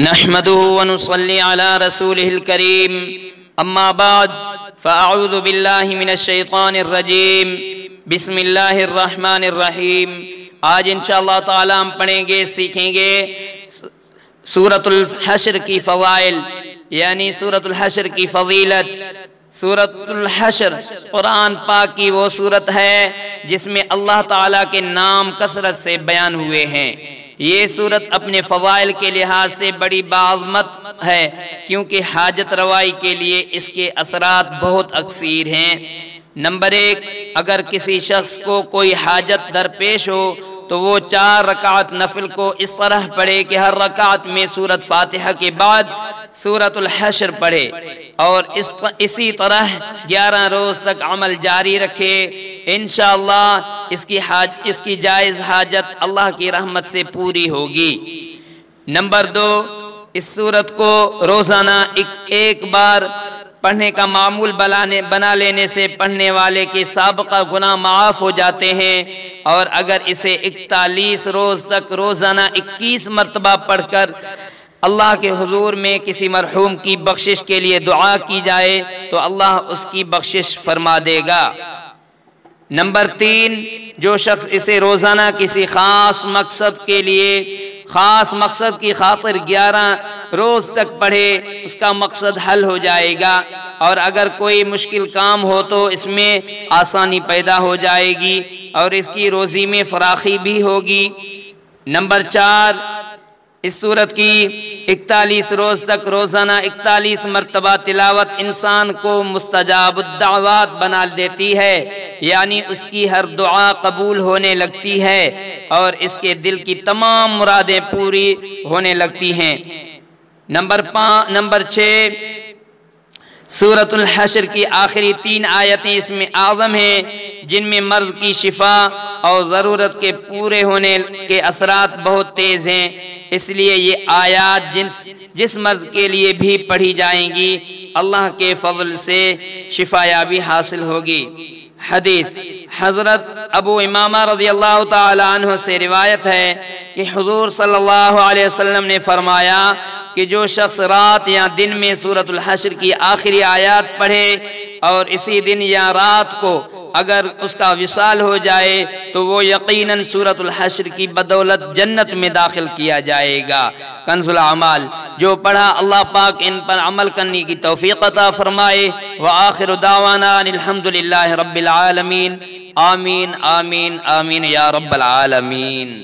نحمده ونصلي على رسوله الكريم اما بعد فاعوذ بالله من الشیطان الرجیم بسم اللہ الرحمن الرحیم۔ آج انشاءاللہ تعالی ہم پڑھیں گے سیکھیں گے سورۃ الحشر کی فضائل، یعنی سورۃ الحشر کی فضیلت۔ سورۃ الحشر قرآن پاک کی وہ سورت ہے جس میں اللہ تعالیٰ کے نام کثرت سے بیان ہوئے ہیں۔ یہ سورت اپنے فضائل کے لحاظ سے بڑی باعظمت ہے، کیونکہ حاجت روائی کے لیے اس کے اثرات بہت اکثیر ہیں۔ نمبر 1، اگر کسی شخص کو کوئی حاجت درپیش ہو تو وہ 4 رکعت نفل کو اس طرح پڑھے کہ ہر رکعت میں سورۃ فاتحہ کے بعد سورۃ الحشر پڑھے، اور اسی طرح 11 روز تک عمل جاری رکھے۔ انشاءاللہ اس کی جائز حاجت اللہ کی رحمت سے پوری ہوگی۔ نمبر 2، اس سورت کو روزانہ ایک بار پڑھنے کا معمول بنا لینے سے پڑھنے والے کے سابقہ گناہ معاف ہو جاتے ہیں، اور اگر اسے 41 روز تک روزانہ 21 مرتبہ پڑھ کر اللہ کے حضور میں کسی مرحوم کی بخشش کے لیے دعا کی جائے تو اللہ اس کی بخشش فرما دے گا۔ نمبر 3، جو شخص اسے روزانہ کسی خاص مقصد کی خاطر 11 روز تک پڑھے، اس کا مقصد حل ہو جائے گا، اور اگر کوئی مشکل کام ہو تو اس میں آسانی پیدا ہو جائے گی اور اس کی روزی میں فراخی بھی ہوگی۔ نمبر 4، اس سورت کی 41 روز تک روزانہ 41 مرتبہ تلاوت انسان کو مستجاب الدعوات بنا دیتی ہے، یعنی اس کی ہر دعا قبول ہونے لگتی ہے اور اس کے دل کی تمام مرادیں پوری ہونے لگتی ہیں۔ نمبر 6، سورۃ الحشر کی آخری 3 آیتیں اس میں اعظم ہیں، جن میں مرض کی شفا اور ضرورت کے پورے ہونے کے اثرات بہت تیز ہیں، اس لیے یہ آیات جس مرض کے لیے بھی پڑھی جائیں گی اللہ کے فضل سے شفا یابی حاصل ہوگی۔ حدیث حضرت ابو امامہ رضی اللہ تعالی عنہ سے روایت ہے کہ حضور صلی اللہ علیہ وسلم نے فرمایا کہ جو شخص رات یا دن میں سورۃ الحشر کی آخری آیات پڑھے اور اسی دن یا رات کو اگر اس کا وصال ہو جائے تو وہ یقیناً سورۃ الحشر کی بدولت جنت میں داخل کیا جائے گا۔ کنز الاعمال، جو پڑھا اللہ پاک ان پر عمل کرنے کی توفیق عطا فرمائے۔ وآخر دعوانا الحمدللہ رب العالمین، آمین آمین آمین یا رب العالمین۔